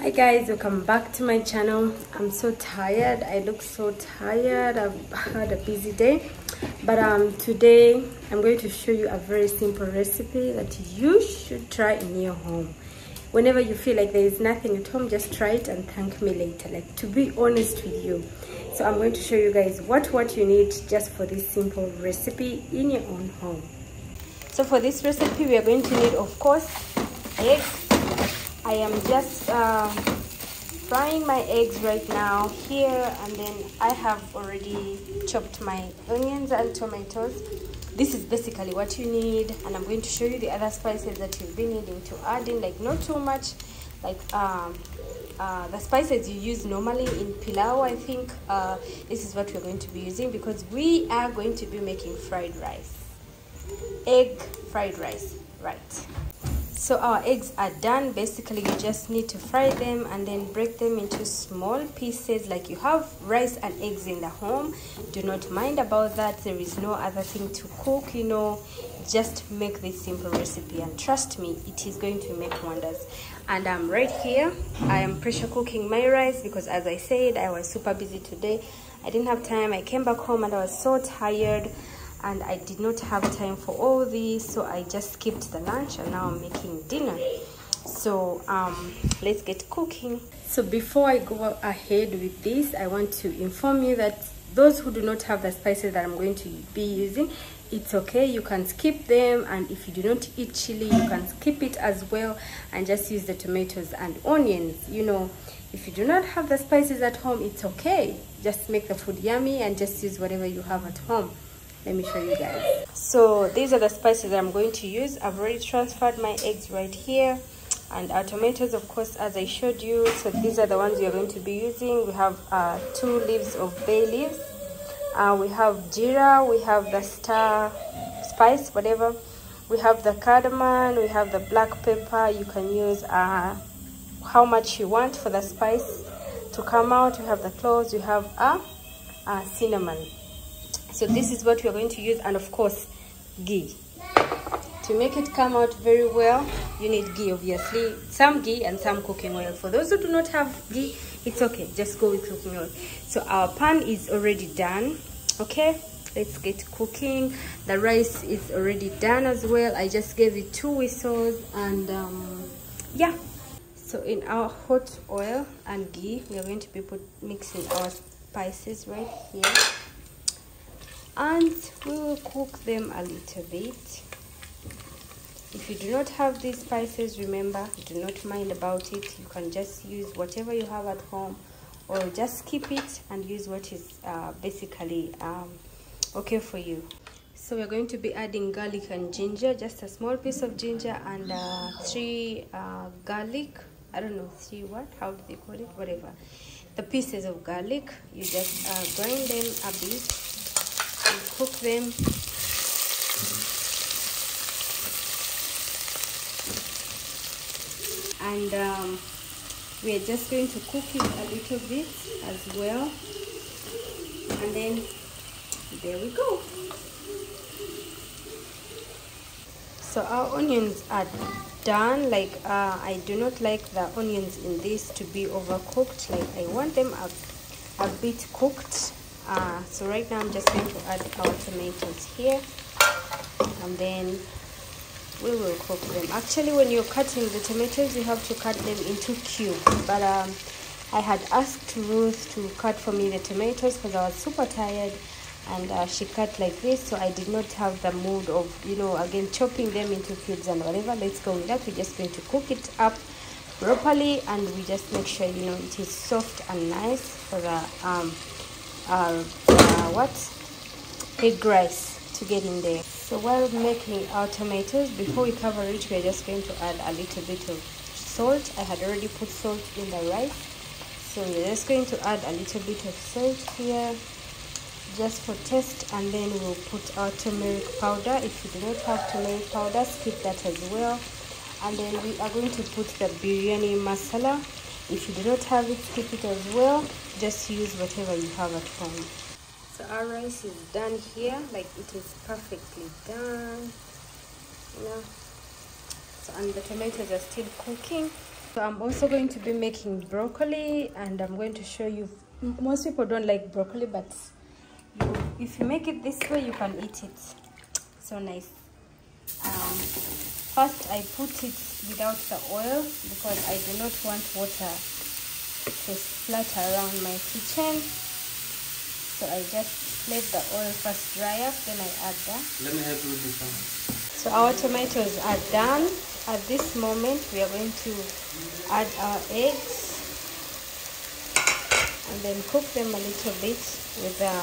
Hi guys, welcome back to my channel. I'm so tired. I look so tired. I've had a busy day, but today I'm going to show you a very simple recipe that you should try in your home. Whenever you feel like there is nothing at home, just try it and thank me later, like, to be honest with you. So I'm going to show you guys what you need just for this simple recipe in your own home. So for this recipe we are going to need, of course, eggs. I am just frying my eggs right now here, and then I have already chopped my onions and tomatoes. This is basically what you need, and I'm going to show you the other spices that you'll be needing to add in, like not too much, like the spices you use normally in Pulao. I think this is what we're going to be using because we are going to be making fried rice, egg fried rice, right? So our eggs are done. Basically you just need to fry them and then break them into small pieces. Like, you have rice and eggs in the home, do not mind about that. There is no other thing to cook, you know. Just make this simple recipe and trust me, it is going to make wonders. And I'm right here, I am pressure cooking my rice because, as I said, I was super busy today. I didn't have time. I came back home and I was so tired and I did not have time for all this, so I just skipped the lunch and now I'm making dinner. So let's get cooking. So before I go ahead with this, I want to inform you that those who do not have the spices that I'm going to be using, it's okay, you can skip them. And if you do not eat chili, you can skip it as well and just use the tomatoes and onions. You know, if you do not have the spices at home, it's okay, just make the food yummy and just use whatever you have at home. Let me show you guys. So these are the spices that I'm going to use. I've already transferred my eggs right here, and our tomatoes, of course, as I showed you. So these are the ones we are going to be using. We have 2 leaves of bay leaves, we have jeera, we have the star spice, whatever, we have the cardamom, we have the black pepper. You can use how much you want for the spice to come out. We have the cloves, we have cinnamon. So this is what we're going to use, and of course ghee. To make it come out very well, you need ghee, obviously. Some ghee and some cooking oil. For those who do not have ghee, it's okay, just go with cooking oil. So our pan is already done. Okay, let's get cooking. The rice is already done as well. I just gave it 2 whistles, and yeah. So in our hot oil and ghee, we are going to be mixing our spices right here, and we will cook them a little bit. If you do not have these spices, remember, do not mind about it. You can just use whatever you have at home, or just skip it and use what is basically okay for you. So we're going to be adding garlic and ginger, just a small piece of ginger and 3 garlic. I don't know, 3 what? How do they call it? Whatever. The pieces of garlic, you just grind them a bit and cook them. And we are just going to cook it a little bit as well, and then there we go. So our onions are done. Like, I do not like the onions in this to be overcooked. Like, I want them a bit cooked. So right now I'm just going to add our tomatoes here, and then we will cook them. Actually, when you're cutting the tomatoes, you have to cut them into cubes, but I had asked Ruth to cut for me the tomatoes because I was super tired, and she cut like this, so I did not have the mood of, you know, again chopping them into cubes and whatever. Let's go with that. We're just going to cook it up properly, and we just make sure, you know, it is soft and nice for the egg rice to get in there. So while making our tomatoes, before we cover it, we're just going to add a little bit of salt. I had already put salt in the rice, so we're just going to add a little bit of salt here just for taste, and then we'll put our turmeric powder. If you do not have turmeric powder, skip that as well. And then we are going to put the biryani masala. If you do not have it, skip it as well. Just use whatever you have at home. So our rice is done here, like, it is perfectly done, you know. So, and the tomatoes are still cooking. So I'm also going to be making broccoli, and I'm going to show you. Most people don't like broccoli, but if you make it this way, you can eat it. So nice. First I put it without the oil because I do not want water to splatter around my kitchen. So I just let the oil first dry up, then I add that. Let me help you with this one. So our tomatoes are done. At this moment we are going to add our eggs and then cook them a little bit with the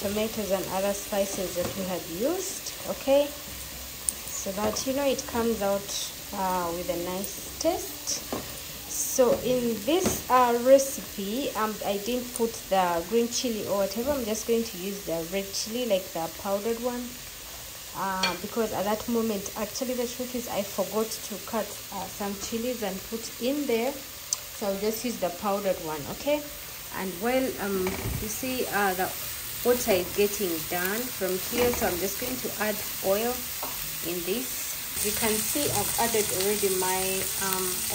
tomatoes and other spices that we had used. Okay, so that it comes out with a nice taste. So in this recipe, I didn't put the green chili or whatever. I'm just going to use the red chili, like the powdered one, because at that moment, actually the truth is I forgot to cut some chilies and put in there, so I'll just use the powdered one. Okay, and while you see the water is getting done from here, so I'm just going to add oil in this. You can see I've added already my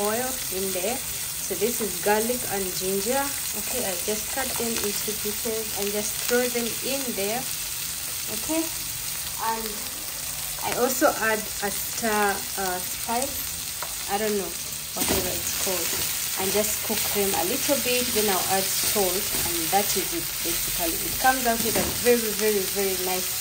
oil in there. So this is garlic and ginger. Okay, I just cut them into pieces and just throw them in there. Okay, and I also add a star spice, I don't know, whatever it's called, and just cook them a little bit. Then I'll add salt, and that is it basically. It comes out with a very, very, very nice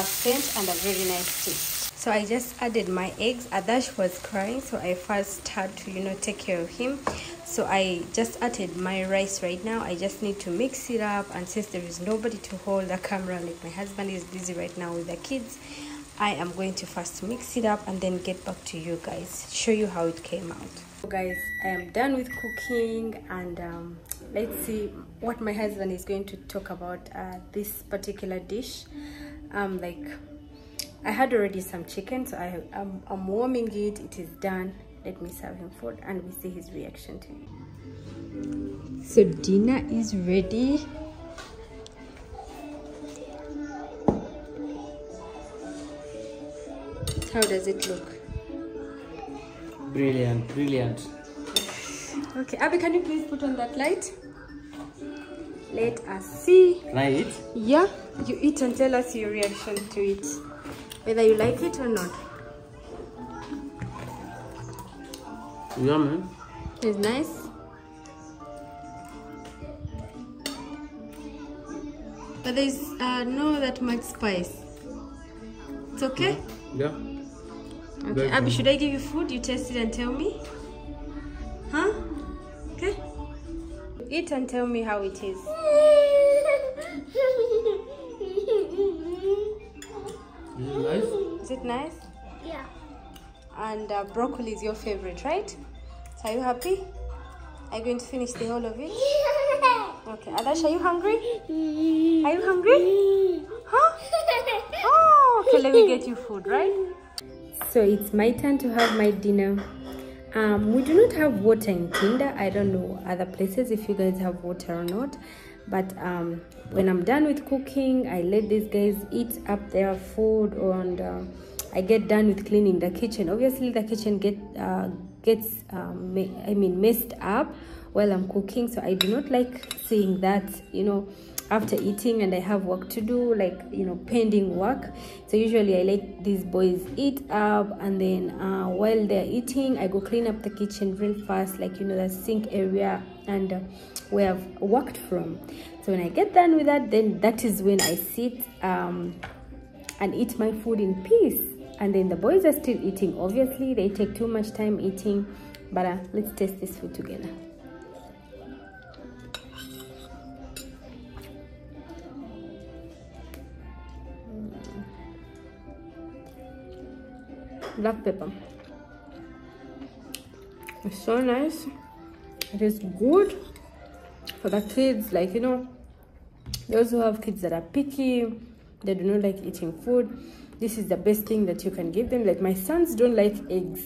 scent and a very nice taste. So I just added my eggs. Adash was crying, so I first had to take care of him. So I just added my rice right now. I just need to mix it up, and since there is nobody to hold the camera, like my husband is busy right now with the kids, I am going to first mix it up and then get back to you guys, show you how it came out. So guys, I am done with cooking, and let's see what my husband is going to talk about this particular dish. I had already some chicken, so I'm warming it. It is done. Let me serve him food and we see his reaction to it. So dinner is ready. How does it look? Brilliant, brilliant. Okay, Abby, can you please put on that light? Let us see. Can I eat? Yeah, you eat and tell us your reaction to it, whether you like it or not. Yummy. It's nice. But there's no that much spice. It's okay? Yeah. Okay, Abby, should I give you food? You taste it and tell me? Huh? Okay. Eat and tell me how it is. Is it nice? Is it nice? Yeah. And broccoli is your favorite, right? So are you happy? Are you going to finish the whole of it? Okay, Adash, are you hungry? Are you hungry? Huh? Oh, okay, let me get you food, right? So it's my turn to have my dinner. We do not have water in Tinder. I don't know other places if you guys have water or not. But when I'm done with cooking, I let these guys eat up their food, and I get done with cleaning the kitchen. Obviously, the kitchen gets messed up while I'm cooking, so I do not like seeing that, after eating and I have work to do, like, pending work. So usually I let these boys eat up, and then while they're eating, I go clean up the kitchen real fast, like, the sink area and where I've worked from. So when I get done with that, then that is when I sit and eat my food in peace. And then the boys are still eating. Obviously, they take too much time eating, but let's taste this food together. Black pepper. It's so nice. It is good for the kids, like, they also have kids that are picky. They do not like eating food. This is the best thing that you can give them. Like, my sons don't like eggs.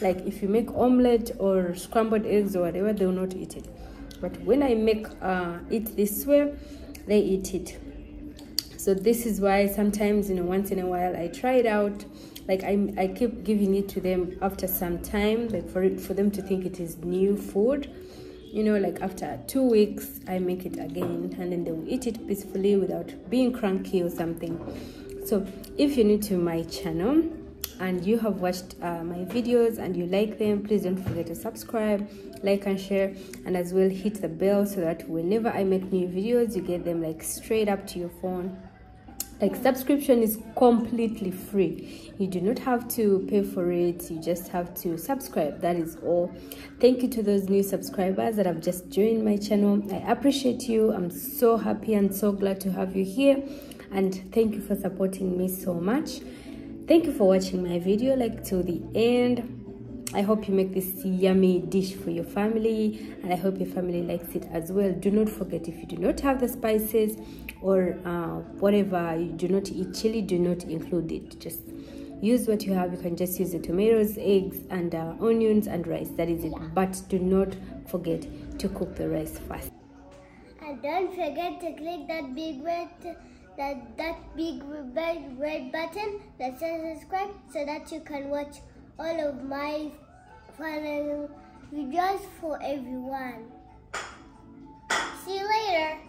Like, if you make omelette or scrambled eggs or whatever, they will not eat it. But when I make it this way, they eat it. So this is why sometimes, once in a while, I try it out like I keep giving it to them after some time, like for them to think it is new food. You know, like after 2 weeks I make it again, and then they will eat it peacefully without being cranky or something. So if you're new to my channel and you have watched my videos and you like them, please don't forget to subscribe, like and share, and as well hit the bell so that whenever I make new videos you get them like straight up to your phone. Like, subscription is completely free. You do not have to pay for it. You just have to subscribe. That is all. Thank you to those new subscribers that have just joined my channel. I appreciate you. I'm so happy and so glad to have you here, and thank you for supporting me so much. Thank you for watching my video like till the end. I hope you make this yummy dish for your family, and I hope your family likes it as well. Do not forget, if you do not have the spices or whatever, you do not eat chili, do not include it. Just use what you have. You can just use the tomatoes, eggs, and onions and rice. That is it. But do not forget to cook the rice first. And don't forget to click that big red button that says subscribe, so that you can watch all of my fun videos for everyone. See you later.